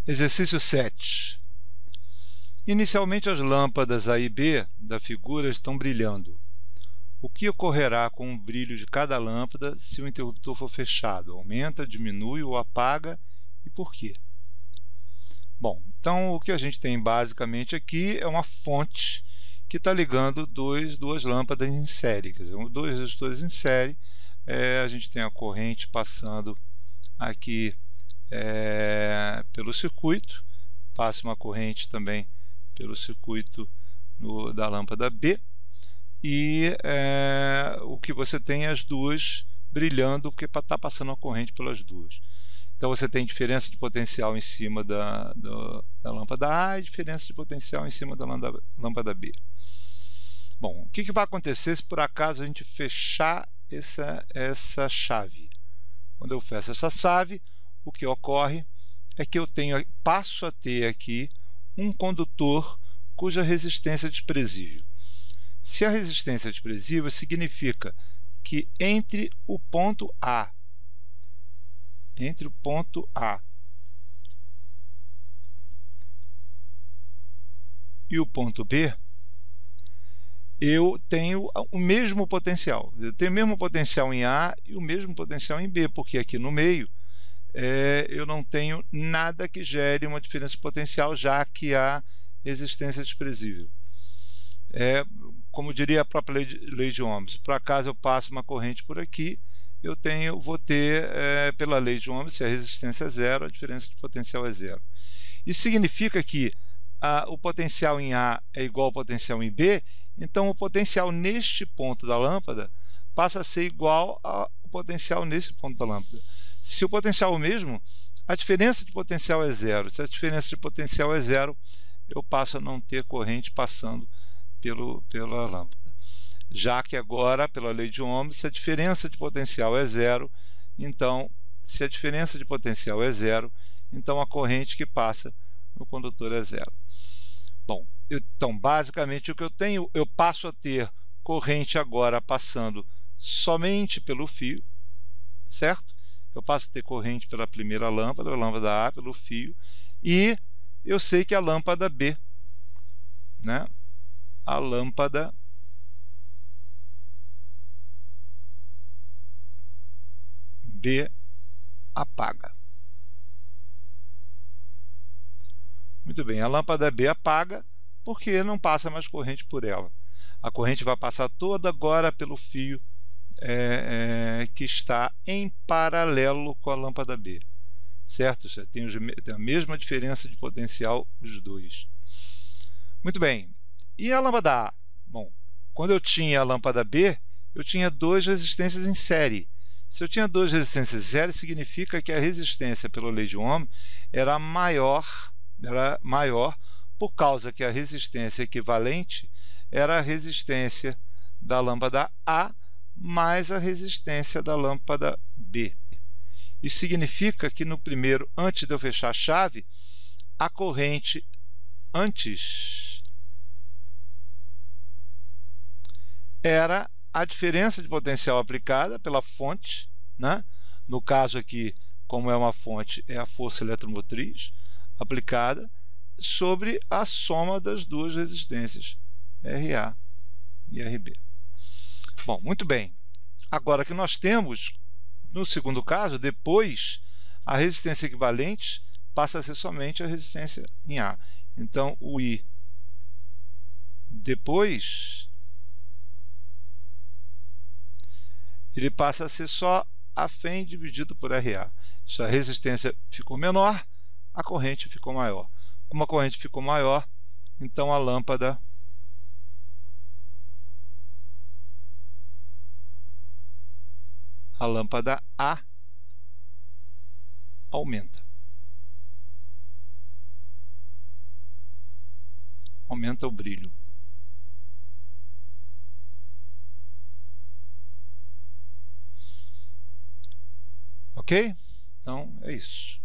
Exercício 7. Inicialmente as lâmpadas A e B da figura estão brilhando. O que ocorrerá com o brilho de cada lâmpada se o interruptor for fechado? Aumenta, diminui ou apaga e por quê? Bom, então o que a gente tem basicamente aqui é uma fonte que está ligando duas lâmpadas em série, quer dizer, dois resistores em série. A gente tem a corrente passando aqui pelo circuito, passa uma corrente também pelo circuito da lâmpada B, e o que você tem é as duas brilhando, porque está passando uma corrente pelas duas. Então você tem diferença de potencial em cima da lâmpada A e diferença de potencial em cima da lâmpada B. Bom, o que vai acontecer se por acaso a gente fechar essa chave? Quando eu fecho essa chave, o que ocorre é que eu passo a ter aqui um condutor cuja resistência é desprezível. Se a resistência é desprezível, significa que entre o ponto A e o ponto B, eu tenho o mesmo potencial. Eu tenho o mesmo potencial em A e o mesmo potencial em B, porque aqui no meio eu não tenho nada que gere uma diferença de potencial, já que há resistência desprezível. Como diria a própria lei de Ohms, por acaso eu passo uma corrente por aqui, vou ter, pela lei de Ohms, se a resistência é zero, a diferença de potencial é zero. Isso significa que o potencial em A é igual ao potencial em B, então o potencial neste ponto da lâmpada passa a ser igual ao potencial nesse ponto da lâmpada. Se o potencial é o mesmo, a diferença de potencial é zero. Se a diferença de potencial é zero, eu passo a não ter corrente passando pela lâmpada. Já que agora, pela lei de Ohms, se a diferença de potencial é zero, então, se a diferença de potencial é zero, então a corrente que passa no condutor é zero. Bom, então, basicamente o que eu tenho, eu passo a ter corrente agora passando somente pelo fio, certo? Eu passo a ter corrente pela primeira lâmpada, a lâmpada A, pelo fio, e eu sei que a lâmpada B, né? A lâmpada B apaga. Muito bem, a lâmpada B apaga porque não passa mais corrente por ela. A corrente vai passar toda agora pelo fio que está em paralelo com a lâmpada B, certo? Você tem a mesma diferença de potencial os dois. Muito bem, e a lâmpada A? Bom, quando eu tinha a lâmpada B, eu tinha duas resistências em série. Se eu tinha duas resistências em série, significa que a resistência pela lei de Ohm era maior por causa que a resistência equivalente era a resistência da lâmpada A mais a resistência da lâmpada B. Isso significa que no primeiro, antes de eu fechar a chave, a corrente antes era a diferença de potencial aplicada pela fonte, né? No caso aqui, como é uma fonte, é a força eletromotriz aplicada sobre a soma das duas resistências, RA e RB. Bom, muito bem. Agora que nós temos, no segundo caso, depois, a resistência equivalente passa a ser somente a resistência em A. Então, o I depois, ele passa a ser só a FEM dividido por RA. Se a resistência ficou menor, a corrente ficou maior. Como a corrente ficou maior, então a lâmpada A aumenta. Aumenta o brilho. Ok? Então é isso.